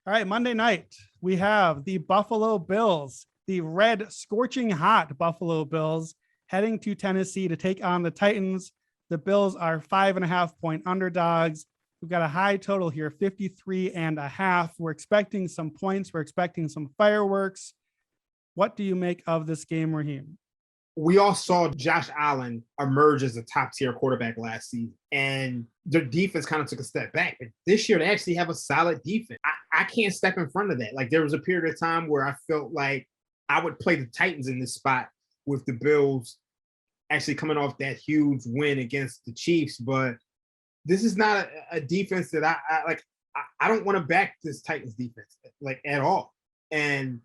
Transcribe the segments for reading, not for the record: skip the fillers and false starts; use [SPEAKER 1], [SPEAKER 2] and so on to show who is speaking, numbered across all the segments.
[SPEAKER 1] All right, Monday night, we have the Buffalo Bills, the red, scorching hot Buffalo Bills, heading to Tennessee to take on the Titans. The Bills are 5.5-point underdogs. We've got a high total here, 53.5. We're expecting some points. We're expecting some fireworks. What do you make of this game, Raheem?
[SPEAKER 2] We all saw Josh Allen emerge as a top tier quarterback last season, and their defense kind of took a step back. But this year, they actually have a solid defense. I can't step in front of that. Like, there was a period of time where I felt like I would play the Titans in this spot with the Bills actually coming off that huge win against the Chiefs. But this is not a defense that I like. I don't want to back this Titans defense like at all. And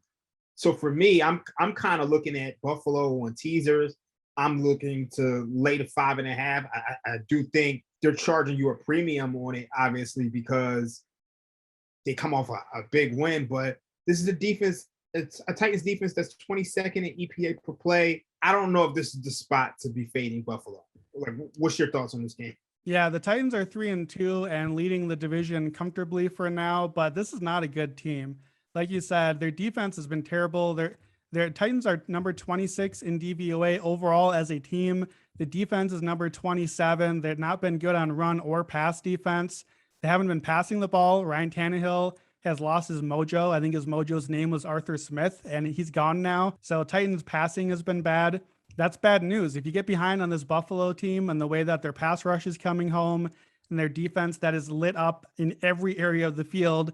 [SPEAKER 2] so for me, I'm kind of looking at Buffalo on teasers. I'm looking to lay to 5.5. I do think they're charging you a premium on it, obviously, because they come off a big win. But this is a defense. It's a Titans defense that's 22nd in EPA per play. I don't know if this is the spot to be fading Buffalo. Like, what's your thoughts on this game?
[SPEAKER 1] Yeah, the Titans are 3-2 and leading the division comfortably for now, but this is not a good team. Like you said, their defense has been terrible. Their Titans are number 26 in DVOA overall as a team. The defense is number 27. They've not been good on run or pass defense. They haven't been passing the ball. Ryan Tannehill has lost his mojo. I think his mojo's name was Arthur Smith, and he's gone now. So Titans passing has been bad. That's bad news. If you get behind on this Buffalo team and the way that their pass rush is coming home and their defense that is lit up in every area of the field,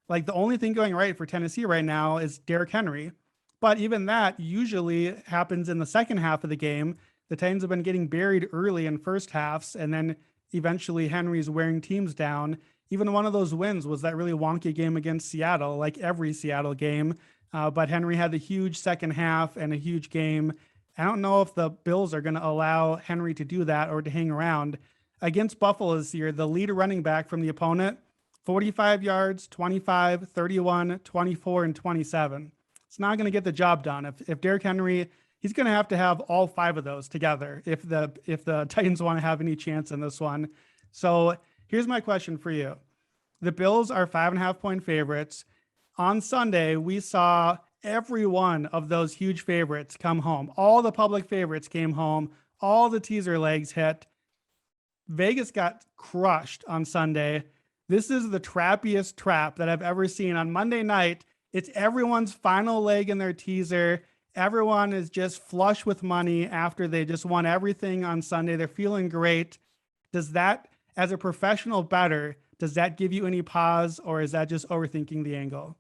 [SPEAKER 1] like, the only thing going right for Tennessee right now is Derrick Henry. But even that usually happens in the second half of the game. The Titans have been getting buried early in first halves, and then eventually Henry's wearing teams down. Even one of those wins was that really wonky game against Seattle, like every Seattle game. But Henry had the huge second half and a huge game. I don't know if the Bills are going to allow Henry to do that or to hang around. Against Buffalo this year, the lead running back from the opponent, 45 yards, 25, 31, 24, and 27. It's not going to get the job done. If Derrick Henry, he's going to have all five of those together if the Titans want to have any chance in this one. So here's my question for you. The Bills are 5.5-point favorites. On Sunday, we saw every one of those huge favorites come home. All the public favorites came home. All the teaser legs hit. Vegas got crushed on Sunday. This is the trappiest trap that I've ever seen. On Monday night, it's everyone's final leg in their teaser. Everyone is just flush with money after they just won everything on Sunday. They're feeling great. Does that, as a professional bettor, does that give you any pause, or is that just overthinking the angle?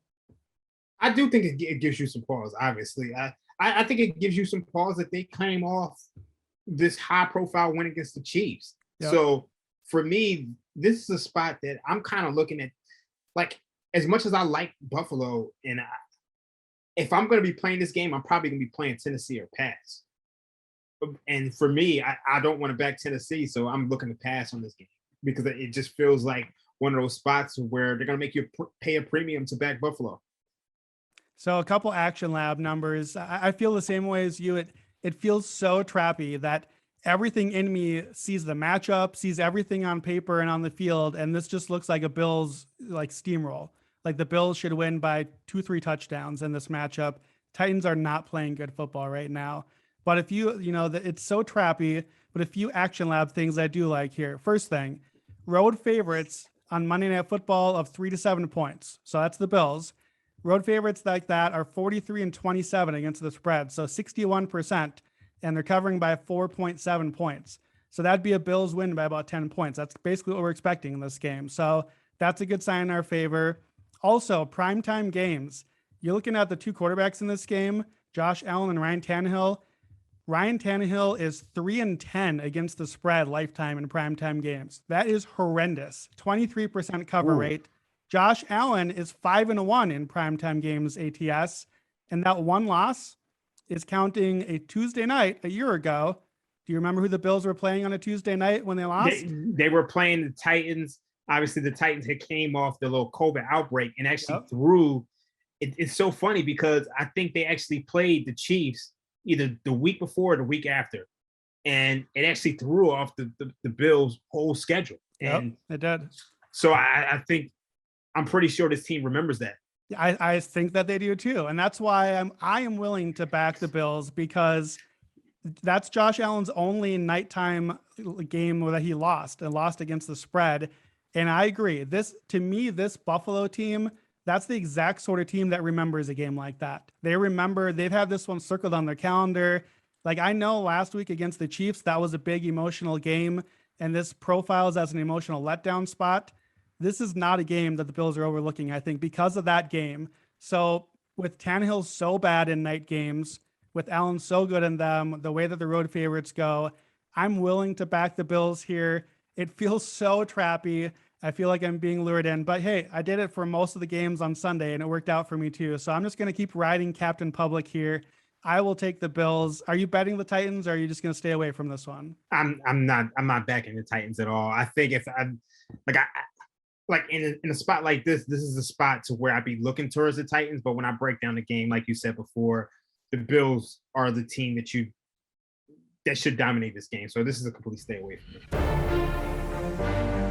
[SPEAKER 2] I do think it gives you some pause, obviously. I think it gives you some pause that they came off this high-profile win against the Chiefs. Yep. So for me, this is a spot that I'm kind of looking at. Like, as much as I like Buffalo, and if I'm going to be playing this game, I'm probably going to be playing Tennessee or pass. And for me, I don't want to back Tennessee, so I'm looking to pass on this game because it just feels like one of those spots where they're going to make you pay a premium to back Buffalo.
[SPEAKER 1] So a couple Action Lab numbers. I feel the same way as you. It feels so trappy that everything in me sees the matchup, sees everything on paper and on the field, and this just looks like a Bills like steamroll. Like, the Bills should win by 2-3 touchdowns in this matchup. Titans are not playing good football right now. But if it's so trappy, but a few Action Lab things I do like here. First thing, road favorites on Monday Night Football of 3 to 7 points. So that's the Bills. Road favorites like that are 43-27 against the spread. So 61%, and they're covering by 4.7 points. So that'd be a Bills win by about 10 points. That's basically what we're expecting in this game. So that's a good sign in our favor. Also, primetime games. You're looking at the two quarterbacks in this game, Josh Allen and Ryan Tannehill. Ryan Tannehill is 3-10 against the spread lifetime in primetime games. That is horrendous. 23% cover rate. Josh Allen is 5-1 in primetime games ATS. And that one loss is counting a Tuesday night a year ago. Do you remember who the Bills were playing on a Tuesday night when they lost?
[SPEAKER 2] They were playing the Titans. Obviously, the Titans had came off the little COVID outbreak and actually threw. It's so funny because I think they actually played the Chiefs either the week before or the week after. And it actually threw off the Bills' whole schedule. And
[SPEAKER 1] it did.
[SPEAKER 2] So I think I'm pretty sure this team remembers that.
[SPEAKER 1] I think that they do too. And that's why I am willing to back the Bills, because that's Josh Allen's only nighttime game that he lost, and lost against the spread. And I agree. This, to me, this Buffalo team, that's the exact sort of team that remembers a game like that. They remember, they've had this one circled on their calendar. Like, I know last week against the Chiefs, that was a big emotional game, and this profiles as an emotional letdown spot. This is not a game that the Bills are overlooking, I think, because of that game. So with Tannehill so bad in night games, with Allen so good in them, the way that the road favorites go, I'm willing to back the Bills here. It feels so trappy. I feel like I'm being lured in, but hey, I did it for most of the games on Sunday and it worked out for me too. So I'm just going to keep riding Captain Public here. I will take the Bills. Are you betting the Titans, or are you just going to stay away from this one?
[SPEAKER 2] I'm not backing the Titans at all. I think if I'm like like in a spot like this is a spot to where I'd be looking towards the Titans. But when I break down the game, like you said before, the Bills are the team that should dominate this game. So this is a complete stay away from me.